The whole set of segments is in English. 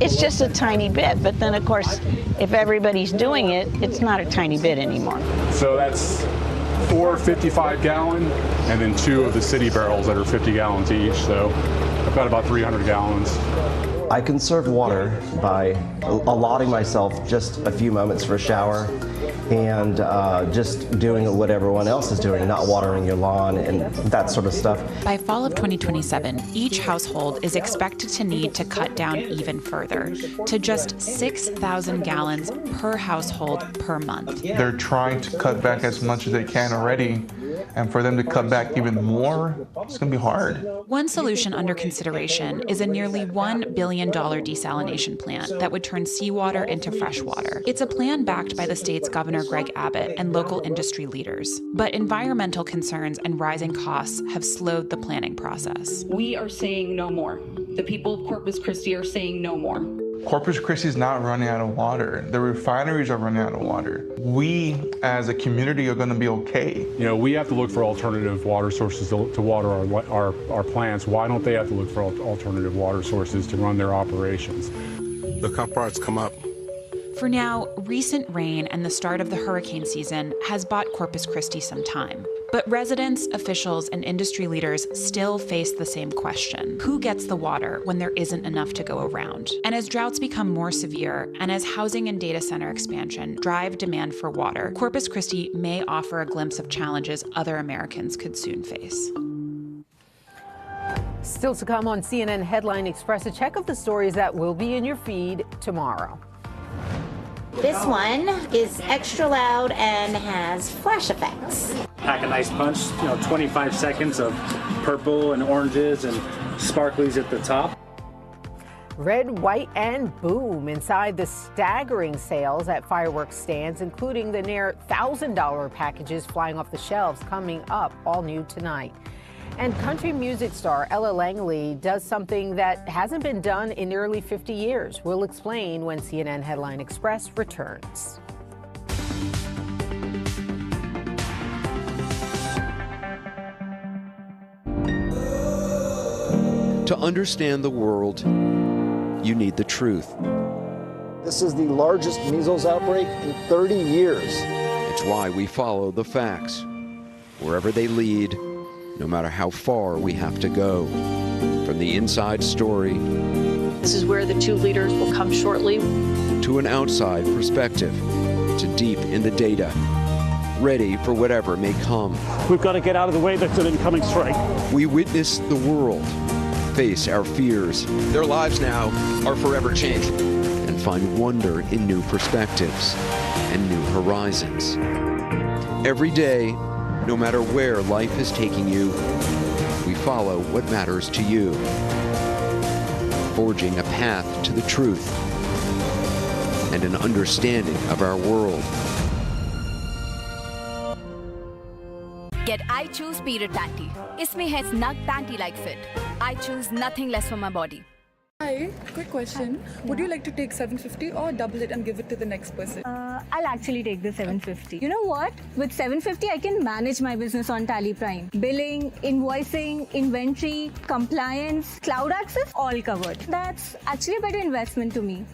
It's just a tiny bit, but then of course, if everybody's doing it, it's not a tiny bit anymore. So that's 4 55-gallon, and then 2 of the city barrels that are 50 gallons each. So I've got about 300 gallons. I conserve water by allotting myself just a few moments for a shower and just doing what everyone else is doing, not watering your lawn and that sort of stuff. By fall of 2027, each household is expected to need to cut down even further to just 6,000 gallons per household per month. They're trying to cut back as much as they can already, and for them to cut back even more, it's going to be hard. One solution under consideration is a nearly $1 billion desalination plant that would turn seawater into fresh water. It's a plan backed by the state's Governor Greg Abbott and local industry leaders. But environmental concerns and rising costs have slowed the planning process. We are saying no more. The people of Corpus Christi are saying no more. Corpus Christi is not running out of water. The refineries are running out of water. We, as a community, are going to be okay. You know, we have to look for alternative water sources to water our plants. Why don't they have to look for alternative water sources to run their operations? Look how far it's come up. For now, recent rain and the start of the hurricane season has bought Corpus Christi some time. But residents, officials, and industry leaders still face the same question. Who gets the water when there isn't enough to go around? And as droughts become more severe, and as housing and data center expansion drive demand for water, Corpus Christi may offer a glimpse of challenges other Americans could soon face. Still to come on CNN Headline Express, a check of the stories that will be in your feed tomorrow. This one is extra loud and has flash effects. Pack a nice punch, 25 seconds of purple and oranges and sparklies at the top. Red, white, and boom inside the staggering sales at fireworks stands, including the near $1,000 packages flying off the shelves coming up all new tonight. And country music star Ella Langley does something that hasn't been done in nearly 50 years. We'll explain when CNN Headline Express returns. To understand the world, you need the truth. This is the largest measles outbreak in 30 years. It's why we follow the facts, wherever they lead, no matter how far we have to go. From the inside story, this is where the two leaders will come shortly, to an outside perspective, to deep in the data, ready for whatever may come. We've got to get out of the way. That's an incoming strike. We witness the world, face our fears. Their lives now are forever changed. And find wonder in new perspectives and new horizons. Every day, no matter where life is taking you, we follow what matters to you, forging a path to the truth and an understanding of our world. Get I Choose Period Panty. Isme hai snug panty-like fit. I choose nothing less for my body. Hi, quick question. Would you like to take 750 or double it and give it to the next person? I'll actually take the 750. You know what? With 750, I can manage my business on Tally Prime. Billing, invoicing, inventory, compliance, cloud access, all covered. That's actually a better investment to me.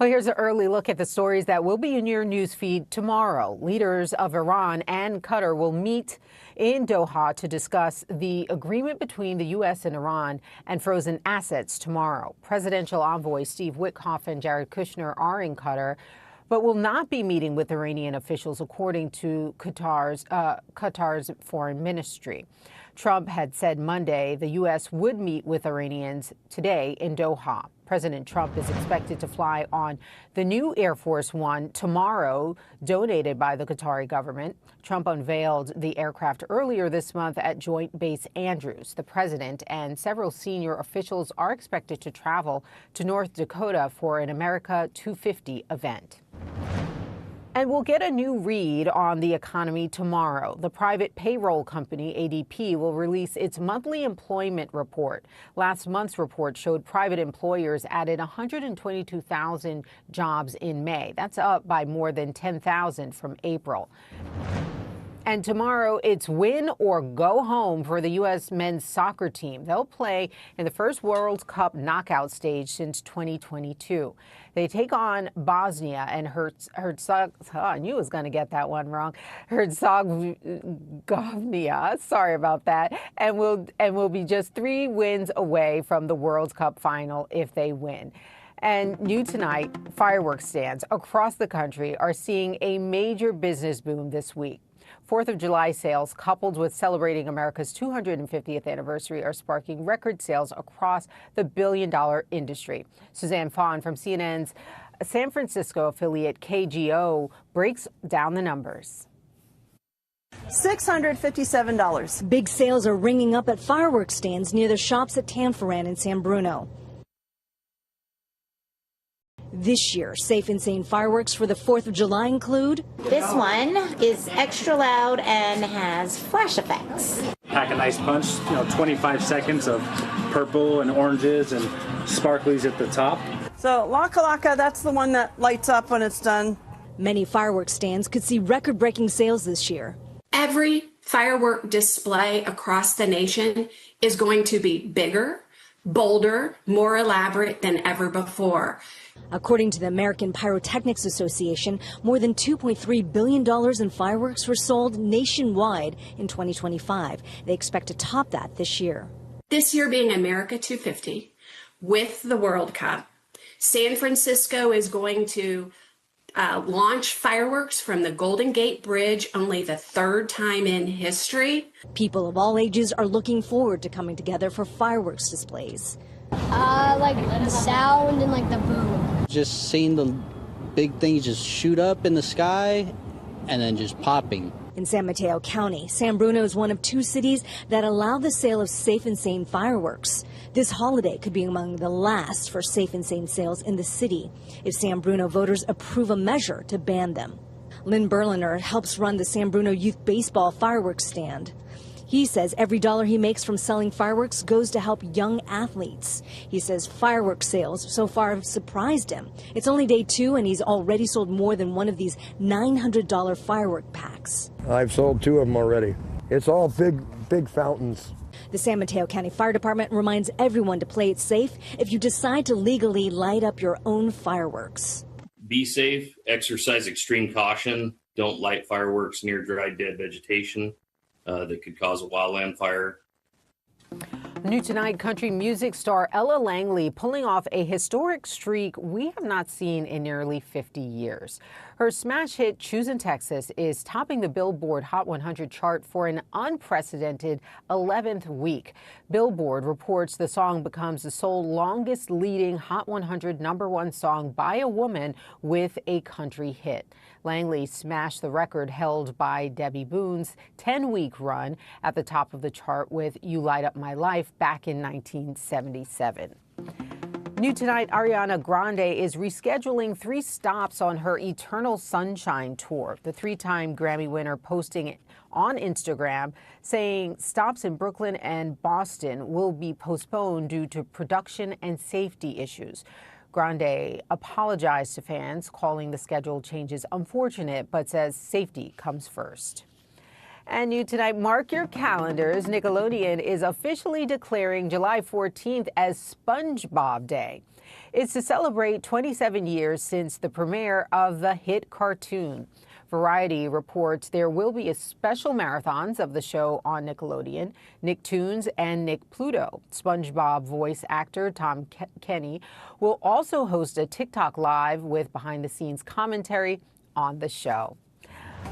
Well, here's an early look at the stories that will be in your news feed tomorrow. Leaders of Iran and Qatar will meet in Doha to discuss the agreement between the U.S. and Iran and frozen assets tomorrow. Presidential envoy Steve Witkoff and Jared Kushner are in Qatar, but will not be meeting with Iranian officials, according to Qatar's foreign ministry. Trump had said Monday the U.S. would meet with Iranians today in Doha. President Trump is expected to fly on the new Air Force One tomorrow, donated by the Qatari government. Trump unveiled the aircraft earlier this month at Joint Base Andrews. The president and several senior officials are expected to travel to North Dakota for an America 250 event. And we'll get a new read on the economy tomorrow. The private payroll company, ADP, will release its monthly employment report. Last month's report showed private employers added 122,000 jobs in May. That's up by more than 10,000 from April. And tomorrow, it's win or go home for the U.S. men's soccer team. They'll play in the first World Cup knockout stage since 2022. They take on Bosnia and Herzegovina. I knew I was going to get that one wrong. Herzegovina. Sorry about that. And will be just 3 wins away from the World Cup final if they win. And new tonight, fireworks stands across the country are seeing a major business boom this week. 4th of July sales, coupled with celebrating America's 250th anniversary, are sparking record sales across the billion-dollar industry. Suzanne Fawn from CNN's San Francisco affiliate KGO breaks down the numbers. $657. Big sales are ringing up at fireworks stands near the shops at Tanforan in San Bruno. This year, Safe and Sane fireworks for the 4th of July include... This one is extra loud and has flash effects. Pack a nice punch, 25 seconds of purple and oranges and sparklies at the top. So Laka Laka, that's the one that lights up when it's done. Many fireworks stands could see record-breaking sales this year. Every firework display across the nation is going to be bigger, bolder, more elaborate than ever before. According to the American Pyrotechnics Association, more than $2.3 billion in fireworks were sold nationwide in 2025. They expect to top that this year. This year being America 250 with the World Cup, San Francisco is going to launch fireworks from the Golden Gate Bridge, only the 3rd time in history. People of all ages are looking forward to coming together for fireworks displays. Like the sound and like the boom. Just seeing the big things just shoot up in the sky and then just popping. In San Mateo County, San Bruno is one of 2 cities that allow the sale of Safe and Sane fireworks. This holiday could be among the last for Safe and Sane sales in the city if San Bruno voters approve a measure to ban them. Lynn Berliner helps run the San Bruno Youth Baseball fireworks stand. He says every dollar he makes from selling fireworks goes to help young athletes. He says fireworks sales so far have surprised him. It's only day 2 and he's already sold more than one of these $900 firework packs. I've sold 2 of them already. It's all big fountains. The San Mateo County Fire Department reminds everyone to play it safe if you decide to legally light up your own fireworks. Be safe, exercise extreme caution, don't light fireworks near dry, dead vegetation that could cause a wildland fire. New tonight, country music star Ella Langley pulling off a historic streak we have not seen in nearly 50 years. Her smash hit Choosing Texas is topping the Billboard Hot 100 chart for an unprecedented 11th week. Billboard reports the song becomes the sole longest leading Hot 100 #1 song by a woman with a country hit. Langley smashed the record held by Debbie Boone's 10-week run at the top of the chart with You Light Up My Life back in 1977. New tonight, Ariana Grande is rescheduling 3 stops on her Eternal Sunshine tour. The 3-time Grammy winner posting it on Instagram saying stops in Brooklyn and Boston will be postponed due to production and safety issues. Grande apologized to fans, calling the schedule changes unfortunate, but says safety comes first. And new tonight, mark your calendars. Nickelodeon is officially declaring July 14th as SpongeBob Day. It's to celebrate 27 years since the premiere of the hit cartoon. Variety reports there will be a special marathons of the show on Nickelodeon. Nicktoons and Nick Pluto. SpongeBob voice actor Tom Kenny will also host a TikTok Live with behind-the-scenes commentary on the show.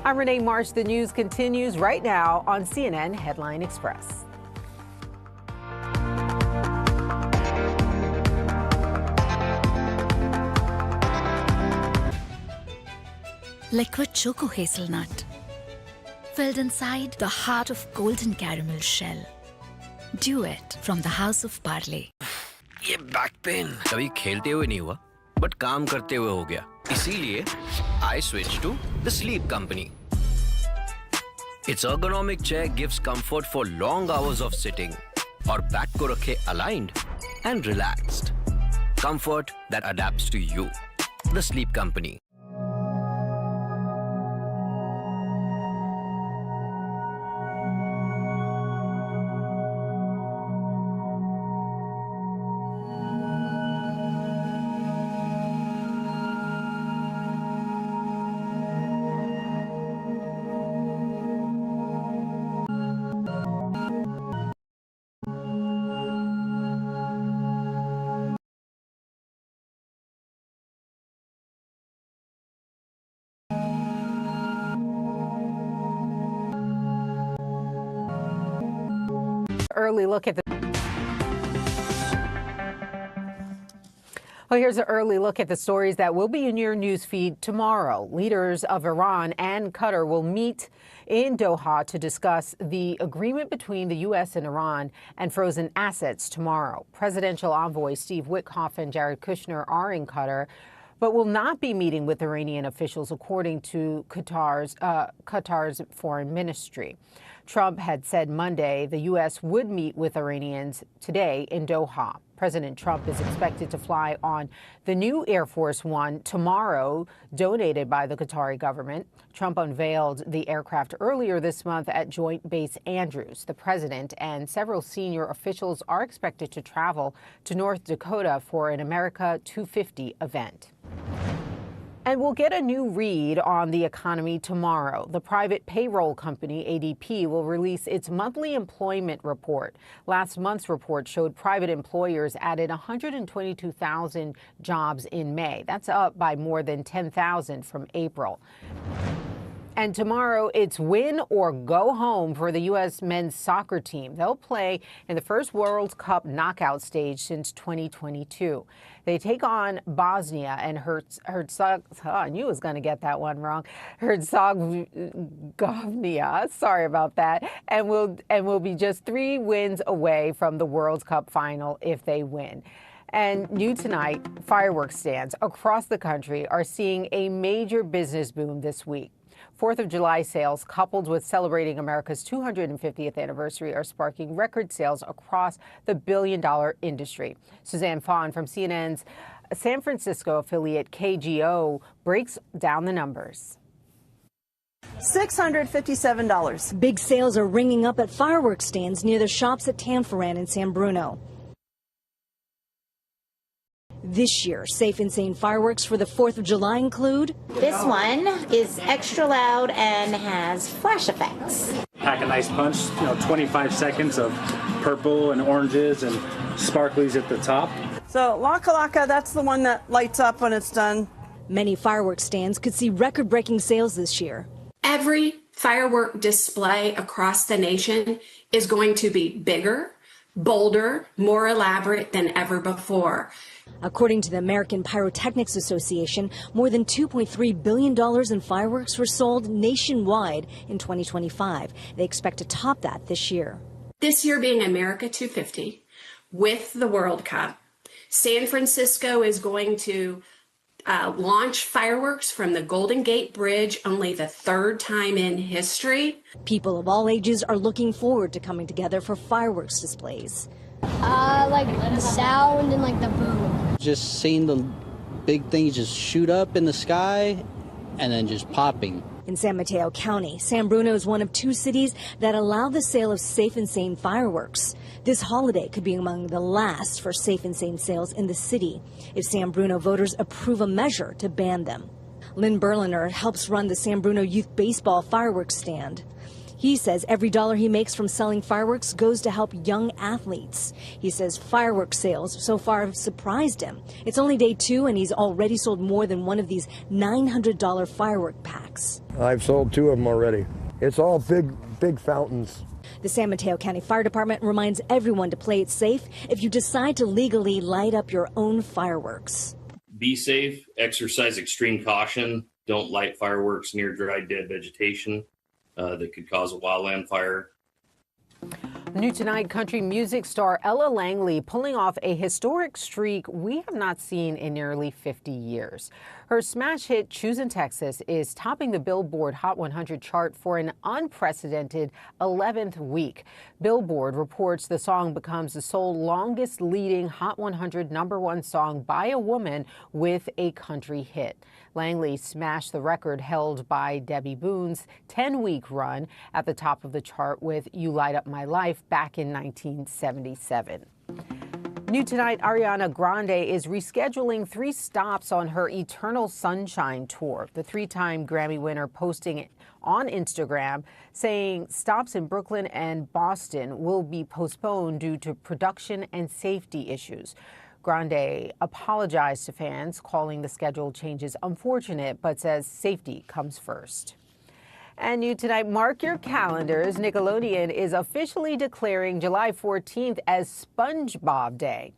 I'm Renee Marsh. The news continues right now on CNN Headline Express. Liquid choco hazelnut, filled inside the heart of golden caramel shell. Duet from the house of barley. ये back pain कभी खेलते हुए नहीं हुआ, but काम करते हुए हो गया. इसीलिए I switched to the Sleep Company. Its ergonomic chair gives comfort for long hours of sitting, और बैक को रखे aligned and relaxed. Comfort that adapts to you. The Sleep Company. Early look at the here's an early look at the stories that will be in your news feed tomorrow. Leaders of Iran and Qatar will meet in Doha to discuss the agreement between the U.S. and Iran and frozen assets tomorrow. Presidential envoy Steve Witkoff and Jared Kushner are in Qatar, but will not be meeting with Iranian officials, according to Qatar's foreign ministry. Trump had said Monday the U.S. would meet with Iranians today in Doha. President Trump is expected to fly on the new Air Force One tomorrow, donated by the Qatari government. Trump unveiled the aircraft earlier this month at Joint Base Andrews. The president and several senior officials are expected to travel to North Dakota for an America 250 event. And we'll get a new read on the economy tomorrow. The private payroll company, ADP, will release its monthly employment report. Last month's report showed private employers added 122,000 jobs in May. That's up by more than 10,000 from April. And tomorrow, it's win or go home for the U.S. men's soccer team. They'll play in the first World Cup knockout stage since 2022. They take on Bosnia and I knew I was going to get that one wrong. Herzegovina, sorry about that, and will be just 3 wins away from the World Cup final if they win. And new tonight, fireworks stands across the country are seeing a major business boom this week. 4th of July sales, coupled with celebrating America's 250th anniversary, are sparking record sales across the billion-dollar industry. Suzanne Fawn from CNN's San Francisco affiliate KGO breaks down the numbers. $657. Big sales are ringing up at fireworks stands near the shops at Tanforan in San Bruno. This year, safe and sane fireworks for the 4th of July include... This one is extra loud and has flash effects. Pack a nice punch, 25 seconds of purple and oranges and sparklies at the top. So Laka Laka, that's the one that lights up when it's done. Many fireworks stands could see record-breaking sales this year. Every firework display across the nation is going to be bigger, bolder, more elaborate than ever before. According to the American Pyrotechnics Association, more than $2.3 billion in fireworks were sold nationwide in 2025. They expect to top that this year. This year being America 250, with the World Cup, San Francisco is going to launch fireworks from the Golden Gate Bridge, only the 3rd time in history. People of all ages are looking forward to coming together for fireworks displays. Like the sound and like the boom. Just seeing the big things just shoot up in the sky and then just popping. In San Mateo County, San Bruno is one of 2 cities that allow the sale of safe and sane fireworks. This holiday could be among the last for safe and sane sales in the city if San Bruno voters approve a measure to ban them. Lynn Berliner helps run the San Bruno Youth Baseball fireworks stand. He says every dollar he makes from selling fireworks goes to help young athletes. He says fireworks sales so far have surprised him. It's only day 2 and he's already sold more than one of these $900 firework packs. I've sold 2 of them already. It's all big fountains. The San Mateo County Fire Department reminds everyone to play it safe if you decide to legally light up your own fireworks. Be safe, exercise extreme caution, don't light fireworks near dry, dead vegetation that could cause a wildland fire. New tonight, country music star Ella Langley pulling off a historic streak we have not seen in nearly 50 years. Her smash hit Choosin' Texas is topping the Billboard Hot 100 chart for an unprecedented 11th week. Billboard reports the song becomes the sole longest leading Hot 100 #1 song by a woman with a country hit. Langley smashed the record held by Debbie Boone's 10-week run at the top of the chart with You Light Up My Life back in 1977. New tonight, Ariana Grande is rescheduling 3 stops on her Eternal Sunshine tour. The 3-time Grammy winner posting on Instagram saying stops in Brooklyn and Boston will be postponed due to production and safety issues. Grande apologized to fans, calling the schedule changes unfortunate, but says safety comes first. And new tonight, mark your calendars. Nickelodeon is officially declaring July 14th as SpongeBob Day.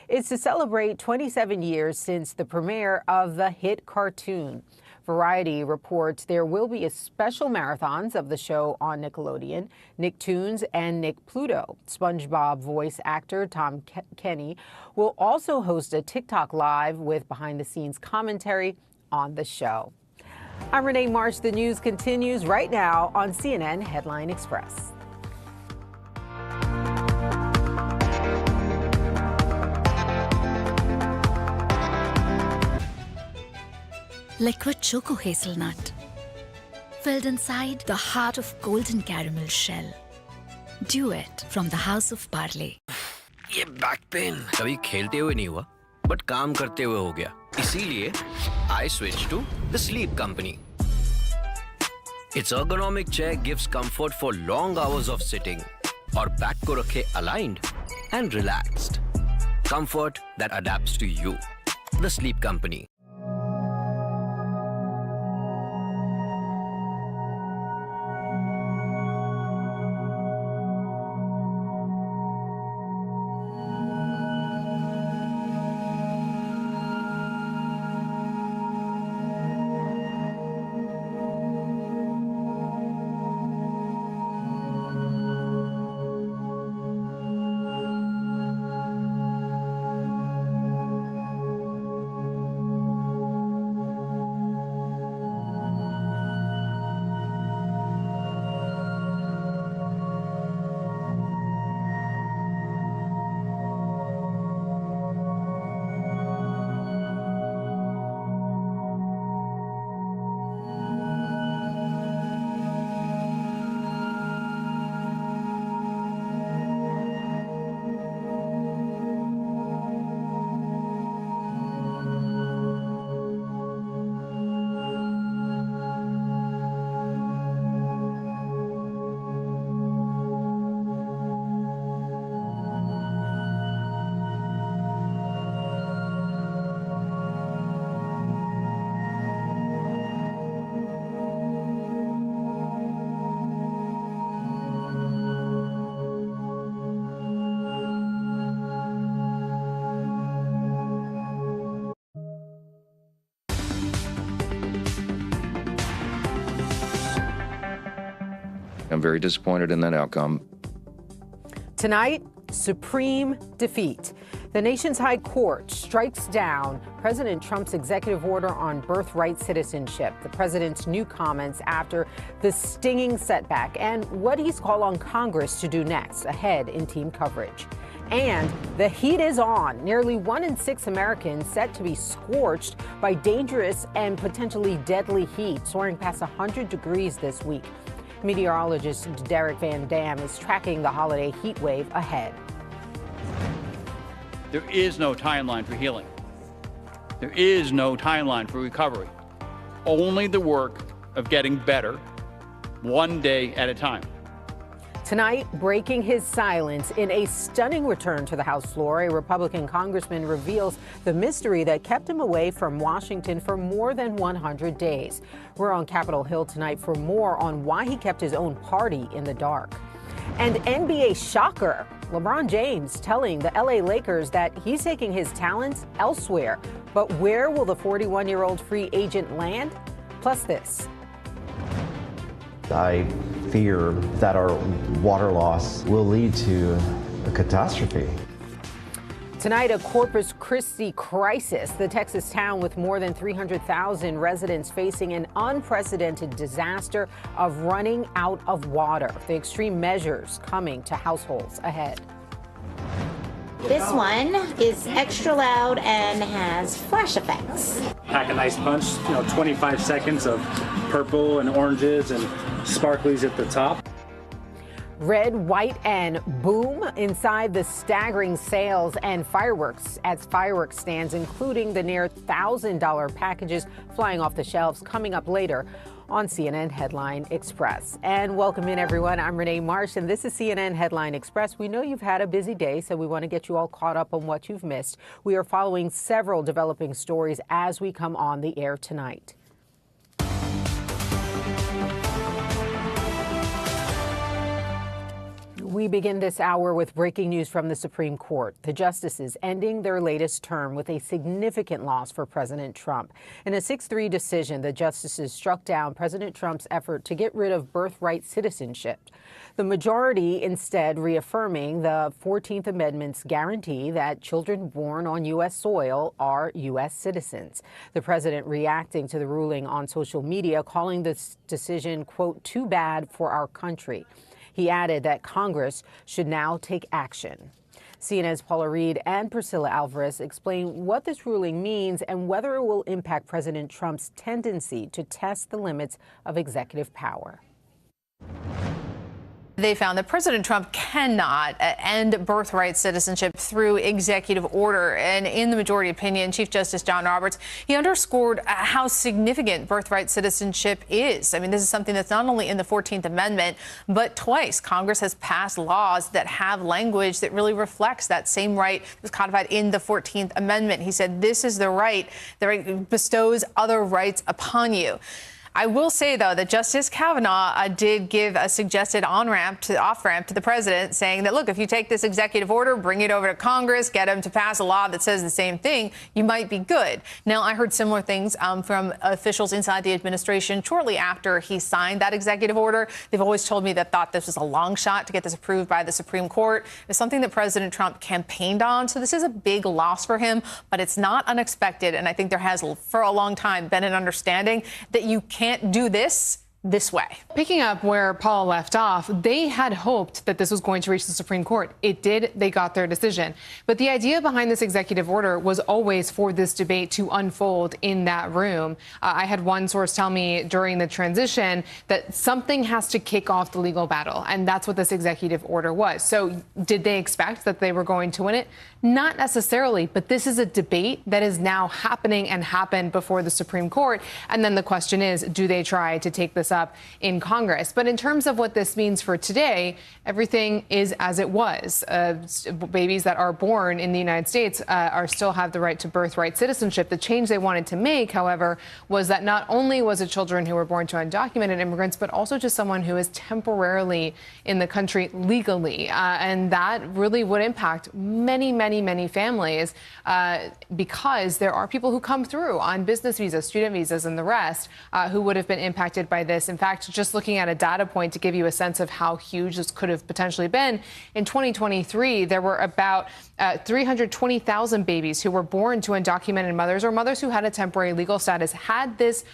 It's to celebrate 27 years since the premiere of the hit cartoon. Variety reports there will be a special marathons of the show on Nickelodeon. Nicktoons and Nick Pluto. SpongeBob voice actor Tom Kenny will also host a TikTok live with behind-the-scenes commentary on the show. I'm Renee Marsh. The news continues right now on CNN Headline Express. Liquid choco hazelnut, filled inside the heart of golden caramel shell. Do it from the house of barley. ये back pain कभी खेलते हुए नहीं हुआ, but काम करते हुए हो गया. इसीलिए I switched to the sleep company. Its ergonomic chair gives comfort for long hours of sitting, और बैक को रखे aligned and relaxed. Comfort that adapts to you. The Sleep Company. I'm very disappointed in that outcome. Tonight, supreme defeat. The nation's high court strikes down President Trump's executive order on birthright citizenship, the president's new comments after the stinging setback, and what he's called on Congress to do next, ahead in team coverage. And the heat is on. Nearly 1 in 6 Americans set to be scorched by dangerous and potentially deadly heat, soaring past 100 degrees this week. Meteorologist Derek Van Dam is tracking the holiday heat wave ahead. There is no timeline for healing. There is no timeline for recovery. Only the work of getting better, one day at a time. Tonight, breaking his silence in a stunning return to the House floor, a Republican congressman reveals the mystery that kept him away from Washington for more than 100 days. We're on Capitol Hill tonight for more on why he kept his own party in the dark. And NBA shocker, LeBron James telling the LA Lakers that he's taking his talents elsewhere. But where will the 41-year-old free agent land? Plus this. I fear that our water loss will lead to a catastrophe. Tonight, a Corpus Christi crisis. The Texas town with more than 300,000 residents facing an unprecedented disaster of running out of water. The extreme measures coming to households ahead. This one is extra loud and has flash effects. Pack a nice punch, 25 seconds of purple and oranges and sparklies at the top. Red, white, and boom inside the staggering sales and fireworks at fireworks stands, including the near $1,000 packages flying off the shelves, coming up later on CNN Headline Express. And welcome in, everyone. I'm Renee Marsh, and this is CNN Headline Express. We know you've had a busy day, so we want to get you all caught up on what you've missed. We are following several developing stories as we come on the air tonight. We begin this hour with breaking news from the Supreme Court. The justices ending their latest term with a significant loss for President Trump. In a 6-3 decision, the justices struck down President Trump's effort to get rid of birthright citizenship. The majority instead reaffirming the 14th Amendment's guarantee that children born on U.S. soil are U.S. citizens. The president reacting to the ruling on social media, calling this decision, quote, too bad for our country. He added that Congress should now take action. CNN's Paula Reed and Priscilla Alvarez explain what this ruling means and whether it will impact President Trump's tendency to test the limits of executive power. They found that President Trump cannot end birthright citizenship through executive order. And in the majority opinion, Chief Justice John Roberts, he underscored how significant birthright citizenship is. I mean, this is something that's not only in the 14th Amendment, but twice Congress has passed laws that have language that really reflects that same right that was codified in the 14th Amendment. He said this is the right that bestows other rights upon you. I will say, though, that Justice Kavanaugh did give a suggested off-ramp to the president, saying that, look, if you take this executive order, bring it over to Congress, get him to pass a law that says the same thing, you might be good. Now, I heard similar things from officials inside the administration shortly after he signed that executive order. They've always told me that thought this was a long shot to get this approved by the Supreme Court. It's something that President Trump campaigned on. So this is a big loss for him, but it's not unexpected. And I think there has for a long time been an understanding that you can't do this way. Picking up where Paul left off, they had hoped that this was going to reach the Supreme Court. It did. They got their decision. But the idea behind this executive order was always for this debate to unfold in that room. I had one source tell me during the transition that something has to kick off the legal battle, and that's what this executive order was. So did they expect that they were going to win it? Not necessarily, but this is a debate that is now happening and happened before the Supreme Court. And then the question is, do they try to take this up in Congress? But in terms of what this means for today, everything is as it was. Babies that are born in the United States still have the right to birthright citizenship. The change they wanted to make, however, was that not only was it children who were born to undocumented immigrants, but also just someone who is temporarily in the country legally. And that really would impact many families because there are people who come through on business visas, student visas, and the rest who would have been impacted by this. In fact, just looking at a data point to give you a sense of how huge this could have potentially been, in 2023, there were about 320,000 babies who were born to undocumented mothers or mothers who had a temporary legal status. Had this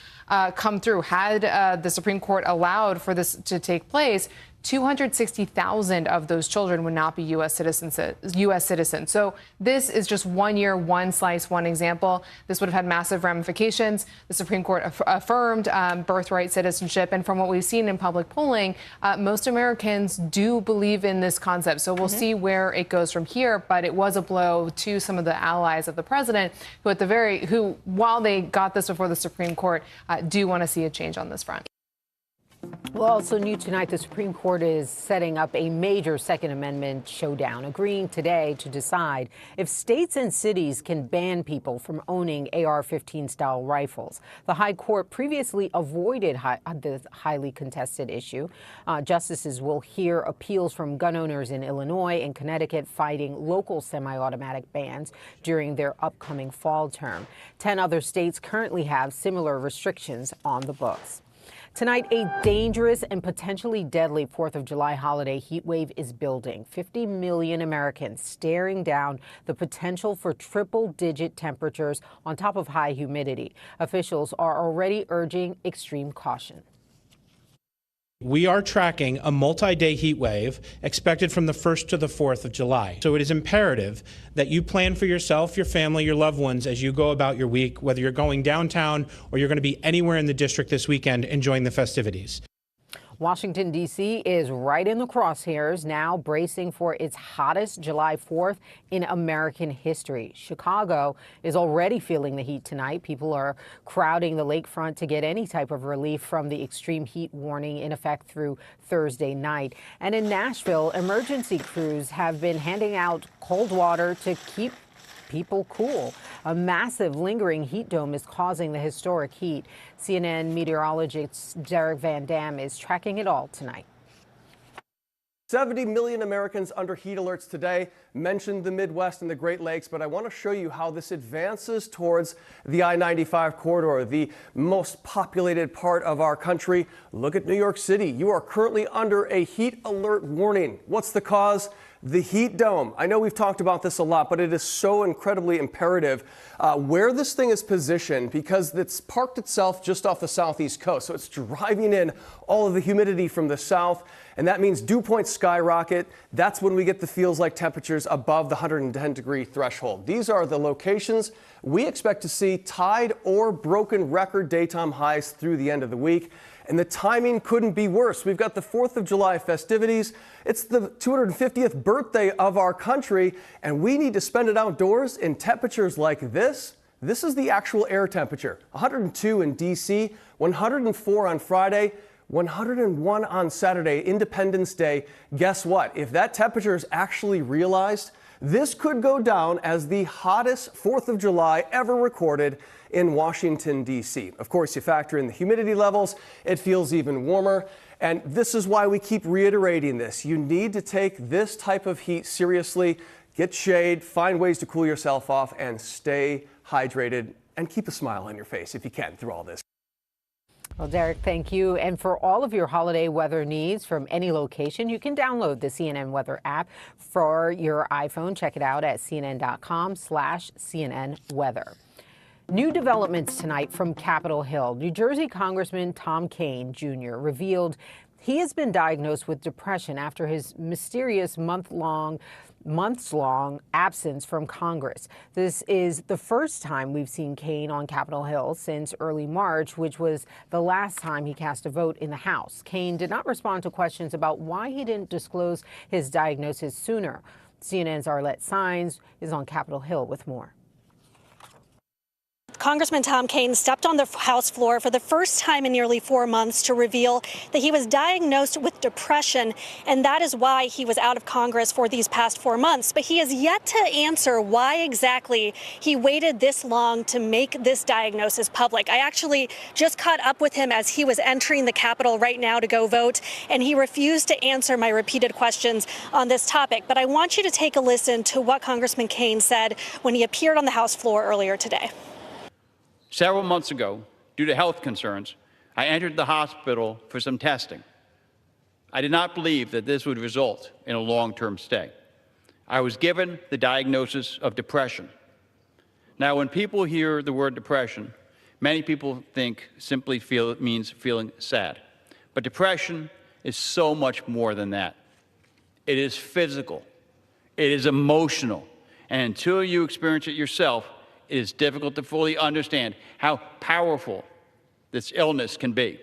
come through, had the Supreme Court allowed for this to take place, 260,000 of those children would not be U.S. citizens. So this is just 1 year, one slice, one example. This would have had massive ramifications. The Supreme Court affirmed birthright citizenship. And from what we've seen in public polling, most Americans do believe in this concept. So we'll see where it goes from here. But it was a blow to some of the allies of the president who, while they got this before the Supreme Court, do want to see a change on this front. Well, also new tonight, the Supreme Court is setting up a major Second Amendment showdown, agreeing today to decide if states and cities can ban people from owning AR-15 style rifles. The High Court previously avoided the highly contested issue. Justices will hear appeals from gun owners in Illinois and Connecticut fighting local semi-automatic bans during their upcoming fall term. 10 other states currently have similar restrictions on the books. Tonight, a dangerous and potentially deadly 4th of July holiday heat wave is building. 50 million Americans staring down the potential for triple-digit temperatures on top of high humidity. Officials are already urging extreme caution. We are tracking a multi-day heat wave expected from the 1st to the 4th of July. So it is imperative that you plan for yourself, your family, your loved ones as you go about your week, whether you're going downtown or you're going to be anywhere in the district this weekend enjoying the festivities. Washington, D.C. is right in the crosshairs now, bracing for its hottest July 4th in American history. Chicago is already feeling the heat tonight. People are crowding the lakefront to get any type of relief from the extreme heat warning in effect through Thursday night. And in Nashville, emergency crews have been handing out cold water to keep people cool. A massive lingering heat dome is causing the historic heat. CNN meteorologist Derek Van Dam is tracking it all tonight. 70 million Americans under heat alerts today. Mentioned the Midwest and the Great Lakes, but I want to show you how this advances towards the I-95 corridor, the most populated part of our country. Look at New York City. You are currently under a heat alert warning. What's the cause? The heat dome. I know we've talked about this a lot, but it is so incredibly imperative where this thing is positioned because it's parked itself just off the southeast coast. So it's driving in all of the humidity from the south, and that means dew points skyrocket. That's when we get the feels like temperatures above the 110-degree threshold. These are the locations we expect to see tied or broken record daytime highs through the end of the week. And the timing couldn't be worse. We've got the 4th of July festivities. It's the 250th birthday of our country, and we need to spend it outdoors in temperatures like this. This is the actual air temperature. 102 in D.C., 104 on Friday, 101 on Saturday, Independence Day. Guess what? If that temperature is actually realized, this could go down as the hottest 4th of July ever recorded in Washington, D.C. Of course, you factor in the humidity levels, it feels even warmer. And this is why we keep reiterating this. You need to take this type of heat seriously, get shade, find ways to cool yourself off, and stay hydrated and keep a smile on your face if you can through all this. Well, Derek, thank you. And for all of your holiday weather needs from any location, you can download the CNN Weather app for your iPhone. Check it out at cnn.com/CNN Weather. New developments tonight from Capitol Hill. New Jersey Congressman Tom Kean Jr. revealed he has been diagnosed with depression after his mysterious months-long absence from Congress. This is the first time we've seen Kean on Capitol Hill since early March, which was the last time he cast a vote in the House. Kean did not respond to questions about why he didn't disclose his diagnosis sooner. CNN's Arlette Saenz is on Capitol Hill with more. Congressman Tom Kean stepped on the House floor for the first time in nearly 4 months to reveal that he was diagnosed with depression, and that is why he was out of Congress for these past 4 months. But he has yet to answer why exactly he waited this long to make this diagnosis public. I actually just caught up with him as he was entering the Capitol right now to go vote, and he refused to answer my repeated questions on this topic. But I want you to take a listen to what Congressman Kean said when he appeared on the House floor earlier today. Several months ago, due to health concerns, I entered the hospital for some testing. I did not believe that this would result in a long-term stay. I was given the diagnosis of depression. Now, when people hear the word depression, many people think simply it means feeling sad. But depression is so much more than that. It is physical. It is emotional. And until you experience it yourself, it is difficult to fully understand how powerful this illness can be.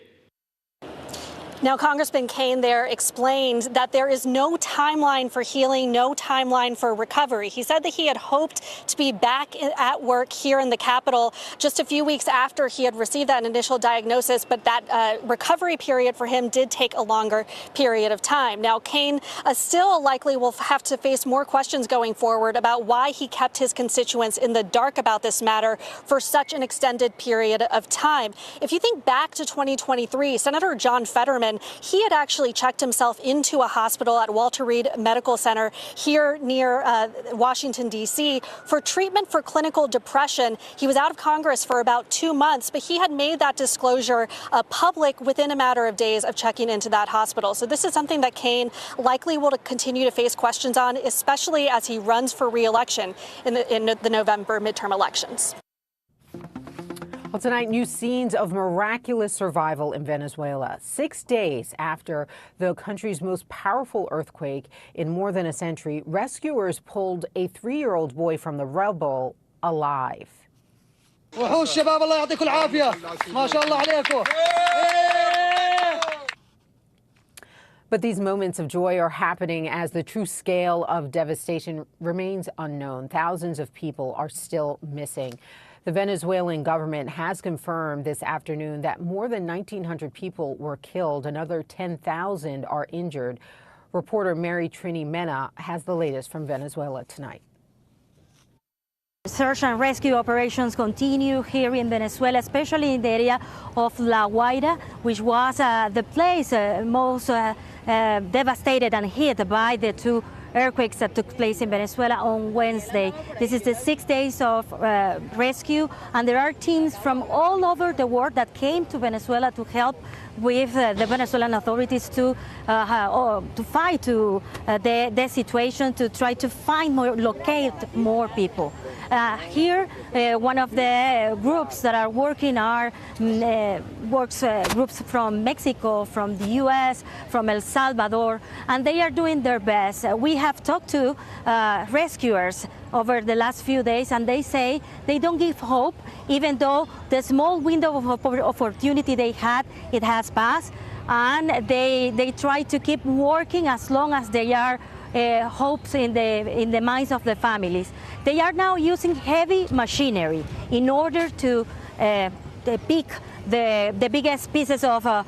Now, Congressman Kaine there explained that there is no timeline for healing, no timeline for recovery. He said that he had hoped to be back at work here in the Capitol just a few weeks after he had received that initial diagnosis, but that recovery period for him did take a longer period of time. Now, Kaine still likely will have to face more questions going forward about why he kept his constituents in the dark about this matter for such an extended period of time. If you think back to 2023, Senator John Fetterman, he had actually checked himself into a hospital at Walter Reed Medical Center here near Washington, D.C. for treatment for clinical depression. He was out of Congress for about 2 months, but he had made that disclosure public within a matter of days of checking into that hospital. So this is something that Kaine likely will continue to face questions on, especially as he runs for re-election in the November midterm elections. Well, tonight, new scenes of miraculous survival in Venezuela. 6 days after the country's most powerful earthquake in more than a century, rescuers pulled a 3-year-old boy from the rubble alive. But these moments of joy are happening as the true scale of devastation remains unknown. Thousands of people are still missing. The Venezuelan government has confirmed this afternoon that more than 1,900 people were killed. Another 10,000 are injured. Reporter Mary Trini Mena has the latest from Venezuela tonight. Search and rescue operations continue here in Venezuela, especially in the area of La Guaira, which was the place most devastated and hit by the 2 earthquakes that took place in Venezuela on Wednesday. This is the 6 days of rescue, and there are teams from all over the world that came to Venezuela to help with the Venezuelan authorities to fight the situation, to try to locate more people. Here, one of the groups that are working are groups from Mexico, from the U.S., from El Salvador, and they are doing their best. We have talked to rescuers over the last few days, and they say they don't give hope, even though the small window of opportunity they had, it has passed, and they try to keep working as long as they are hopes in the minds of the families. They are now using heavy machinery in order to pick the biggest pieces of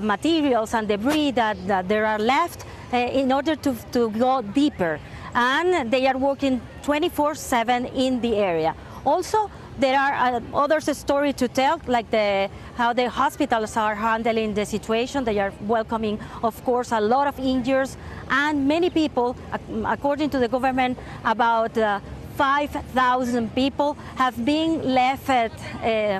materials and debris that there are left in order to go deeper. And they are working 24/7 in the area. Also, there are other stories to tell, like how the hospitals are handling the situation. They are welcoming, of course, a lot of injuries, and many people, according to the government, about 5,000 people have been left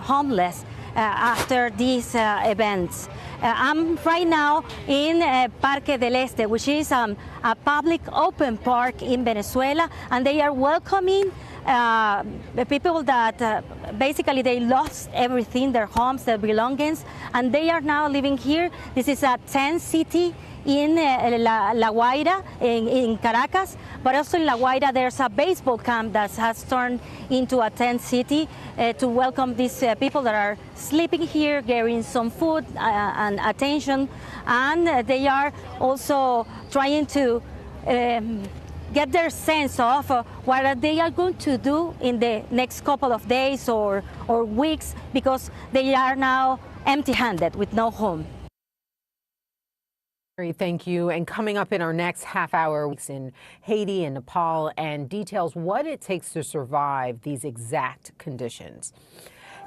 homeless after these events. I'm right now in Parque del Este, which is a public open park in Venezuela, and they are welcoming the people that basically they lost everything, their homes, their belongings, and they are now living here. This is a tent city in La Guaira, in Caracas, but also in La Guaira there's a baseball camp that has turned into a tent city to welcome these people that are sleeping here, getting some food and attention, and they are also trying to get their sense of what they are going to do in the next couple of days or weeks, because they are now empty-handed with no home. Thank you. And coming up in our next half hour, weeks in Haiti and Nepal, and details what it takes to survive these exact conditions.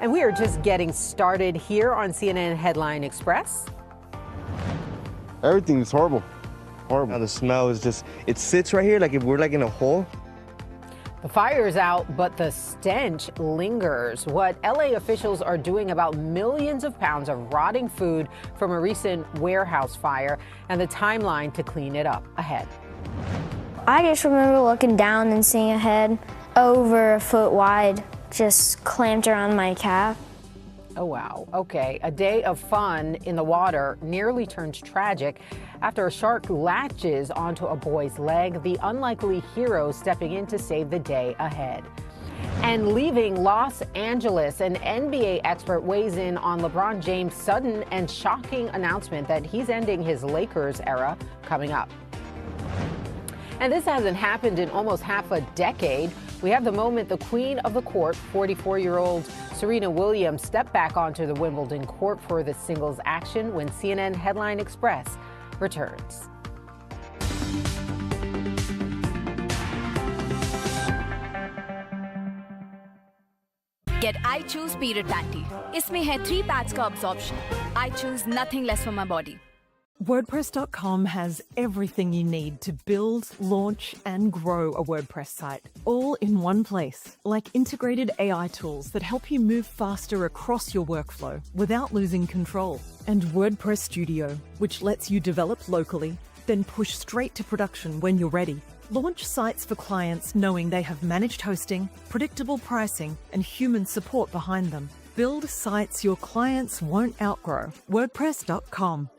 And we are just getting started here on CNN Headline Express. Everything is horrible. Horrible. The smell is just, it sits right here like if we're like in a hole. The fire is out, but the stench lingers. What LA officials are doing about millions of pounds of rotting food from a recent warehouse fire, and the timeline to clean it up ahead. I just remember looking down and seeing a head over a foot wide just clamped around my calf. Oh, wow. Okay. A day of fun in the water nearly turns tragic after a shark latches onto a boy's leg, the unlikely hero stepping in to save the day ahead. And leaving Los Angeles, an NBA expert weighs in on LeBron James' sudden and shocking announcement that he's ending his Lakers era coming up. And this hasn't happened in almost half a decade. We have the moment the queen of the court, 44-year-old Serena Williams, stepped back onto the Wimbledon court for the singles action when CNN Headline Express returns. Get I Choose Period Panty. इसमें है 3 pads का absorption. I choose nothing less for my body. WordPress.com has everything you need to build, launch, and grow a WordPress site, all in one place, like integrated AI tools that help you move faster across your workflow without losing control. And WordPress Studio, which lets you develop locally, then push straight to production when you're ready. Launch sites for clients knowing they have managed hosting, predictable pricing, and human support behind them. Build sites your clients won't outgrow. WordPress.com.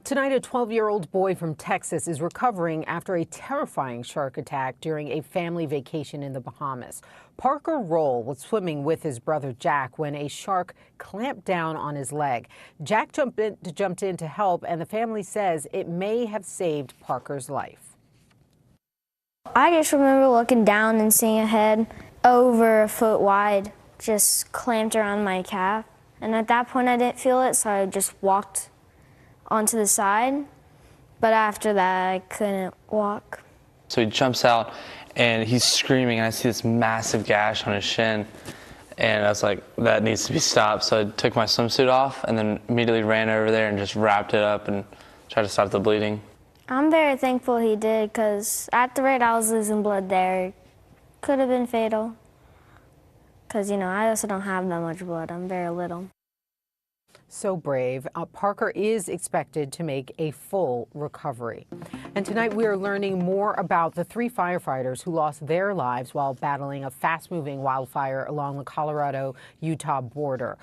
Tonight, a 12-year-old boy from Texas is recovering after a terrifying shark attack during a family vacation in the Bahamas. Parker Roll was swimming with his brother Jack when a shark clamped down on his leg. Jack jumped in to help, and the family says it may have saved Parker's life. I just remember looking down and seeing a head over a foot wide just clamped around my calf. And at that point, I didn't feel it, so I just walked onto the side, but after that I couldn't walk. So he jumps out and he's screaming, and I see this massive gash on his shin, and I was like, that needs to be stopped. So I took my swimsuit off and then immediately ran over there and just wrapped it up and tried to stop the bleeding. I'm very thankful he did, because at the rate I was losing blood there, could have been fatal. Because, you know, I also don't have that much blood. I'm very little. So brave. Parker is expected to make a full recovery. And tonight we are learning more about the 3 firefighters who lost their lives while battling a fast-moving wildfire along the Colorado-Utah border.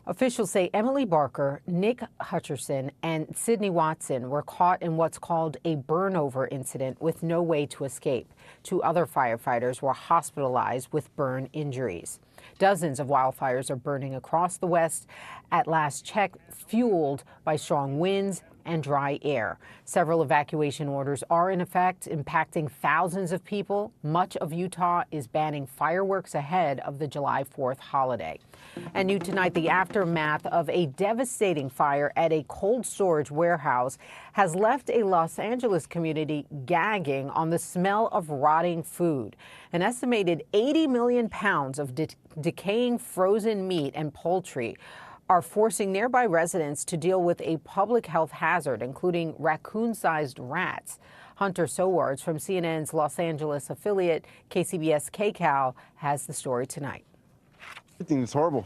Officials say Emily Barker, Nick Hutcherson, and Sydney Watson were caught in what's called a burnover incident with no way to escape. 2 other firefighters were hospitalized with burn injuries. Dozens of wildfires are burning across the West at last check, fueled by strong winds and dry air. Several evacuation orders are in effect, impacting thousands of people. Much of Utah is banning fireworks ahead of the July 4th holiday. And new tonight, the aftermath of a devastating fire at a cold storage warehouse has left a Los Angeles community gagging on the smell of rotting food. An estimated 80 million pounds of decaying frozen meat and poultry are forcing nearby residents to deal with a public health hazard, including raccoon-sized rats. Hunter Sowards from CNN's Los Angeles affiliate KCBS KCAL has the story tonight. I think it's horrible.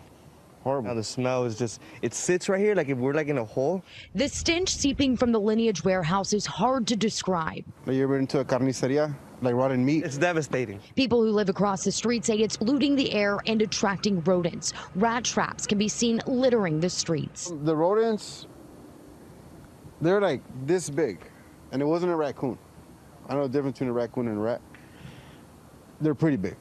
horrible. Now the smell is just, it sits right here like if we're like in a hole. The stench seeping from the Lineage warehouse is hard to describe. You ever been to a carniceria? Like rotten meat? It's devastating. People who live across the street say it's polluting the air and attracting rodents. Rat traps can be seen littering the streets. The rodents, they're like this big, and it wasn't a raccoon. I don't know the difference between a raccoon and a rat. They're pretty big,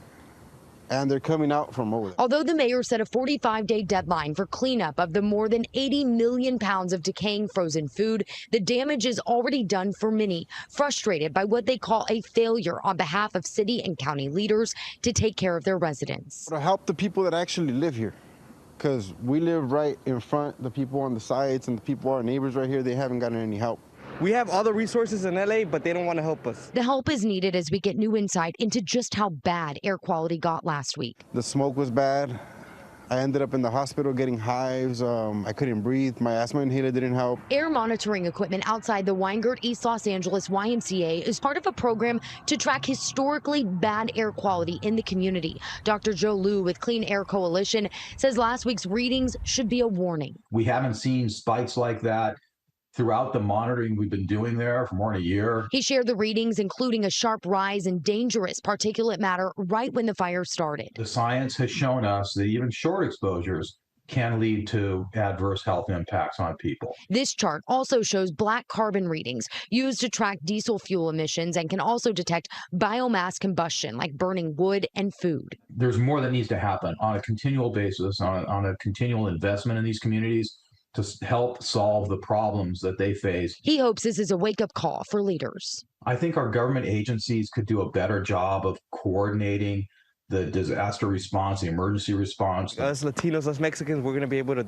and they're coming out from over there. Although the mayor set a 45-day deadline for cleanup of the more than 80 million pounds of decaying frozen food, the damage is already done for many, frustrated by what they call a failure on behalf of city and county leaders to take care of their residents. To help the people that actually live here, because we live right in front, the people on the sides and the people, our neighbors right here, they haven't gotten any help. We have all the resources in LA, but they don't want to help us. The help is needed as we get new insight into just how bad air quality got last week. The smoke was bad. I ended up in the hospital getting hives. I couldn't breathe. My asthma inhaler didn't help. Air monitoring equipment outside the Weingart East Los Angeles YMCA is part of a program to track historically bad air quality in the community. Dr. Joe Liu with Clean Air Coalition says last week's readings should be a warning. We haven't seen spikes like that throughout the monitoring we've been doing there for more than a year. He shared the readings, including a sharp rise in dangerous particulate matter right when the fire started. The science has shown us that even short exposures can lead to adverse health impacts on people. This chart also shows black carbon readings used to track diesel fuel emissions and can also detect biomass combustion like burning wood and food. There's more that needs to happen on a continual basis, on a continual investment in these communities to help solve the problems that they face. He hopes this is a wake-up call for leaders. I think our government agencies could do a better job of coordinating the disaster response, the emergency response. Us Latinos, us Mexicans, we're going to be able to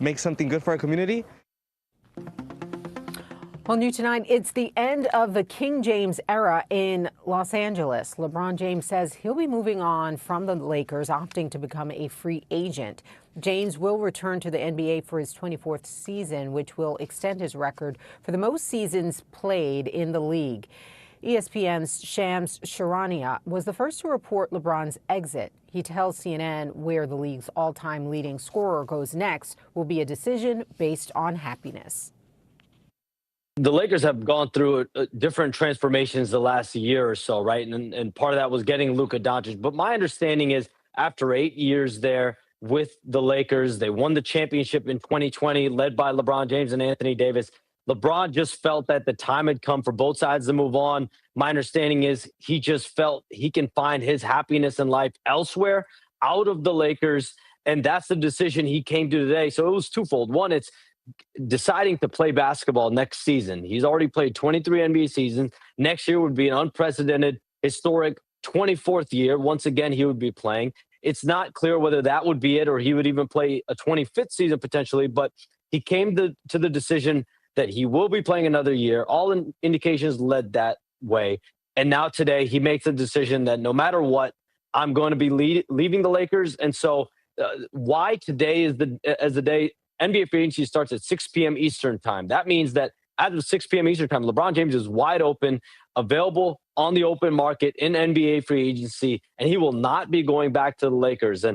make something good for our community. Well, new tonight, it's the end of the King James era in Los Angeles. LeBron James says he'll be moving on from the Lakers, opting to become a free agent. James will return to the NBA for his 24th season, which will extend his record for the most seasons played in the league. ESPN's Shams Charania was the first to report LeBron's exit. He tells CNN where the league's all-time leading scorer goes next will be a decision based on happiness. The Lakers have gone through different transformations the last year or so, right? And part of that was getting Luka Doncic. But my understanding is after 8 years there with the Lakers, they won the championship in 2020, led by LeBron James and Anthony Davis. LeBron just felt that the time had come for both sides to move on. My understanding is he just felt he can find his happiness in life elsewhere, out of the Lakers. And that's the decision he came to today. So it was twofold. One, it's deciding to play basketball next season. He's already played 23 NBA seasons. Next year would be an unprecedented, historic 24th year. Once again, he would be playing. It's not clear whether that would be it or he would even play a 25th season potentially, but he came to the decision that he will be playing another year. All indications led that way. And now today he makes a decision that no matter what, I'm going to be leaving the Lakers. And so why today is the day NBA free agency starts at 6 p.m. Eastern time. That means that as of 6 p.m. Eastern time, LeBron James is wide open, available on the open market in NBA free agency, and he will not be going back to the Lakers.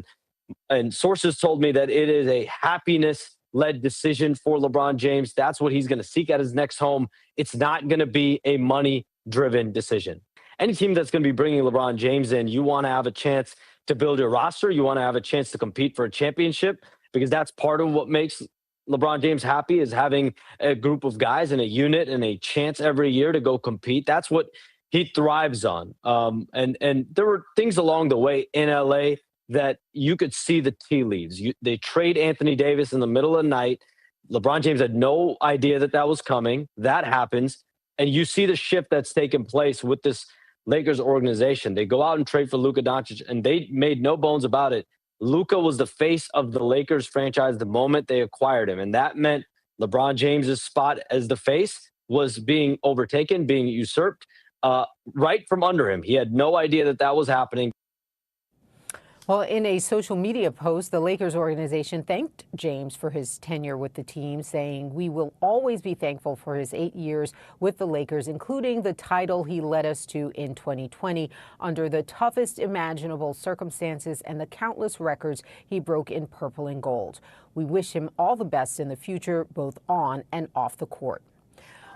And sources told me that it is a happiness-led decision for LeBron James. That's what he's going to seek at his next home. It's not going to be a money-driven decision. Any team that's going to be bringing LeBron James in, you want to have a chance to build your roster. You want to have a chance to compete for a championship, because that's part of what makes LeBron James happy, is having a group of guys and a unit and a chance every year to go compete. That's what he thrives on. And there were things along the way in LA that you could see the tea leaves. They trade Anthony Davis in the middle of the night. LeBron James had no idea that was coming. That happens. And you see the shift that's taken place with this Lakers organization. They go out and trade for Luka Doncic, and they made no bones about it. Luka was the face of the Lakers franchise the moment they acquired him. And that meant LeBron James's spot as the face was being overtaken, being usurped right from under him. He had no idea that was happening. Well, in a social media post, the Lakers organization thanked James for his tenure with the team, saying, "We will always be thankful for his 8 years with the Lakers, including the title he led us to in 2020 under the toughest imaginable circumstances and the countless records he broke in purple and gold. We wish him all the best in the future, both on and off the court."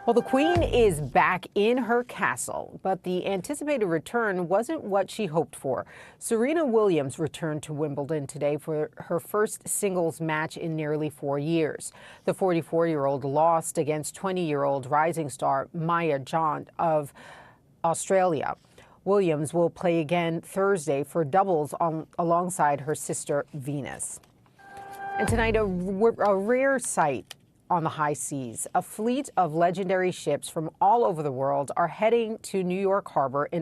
Well, the Queen is back in her castle, but the anticipated return wasn't what she hoped for. Serena Williams returned to Wimbledon today for her first singles match in nearly 4 years. The 44-year-old lost against 20-year-old rising star Maya Jont of Australia. Williams will play again Thursday for doubles alongside her sister Venus. And tonight, a rare sight on the high seas. A fleet of legendary ships from all over the world are heading to New York Harbor in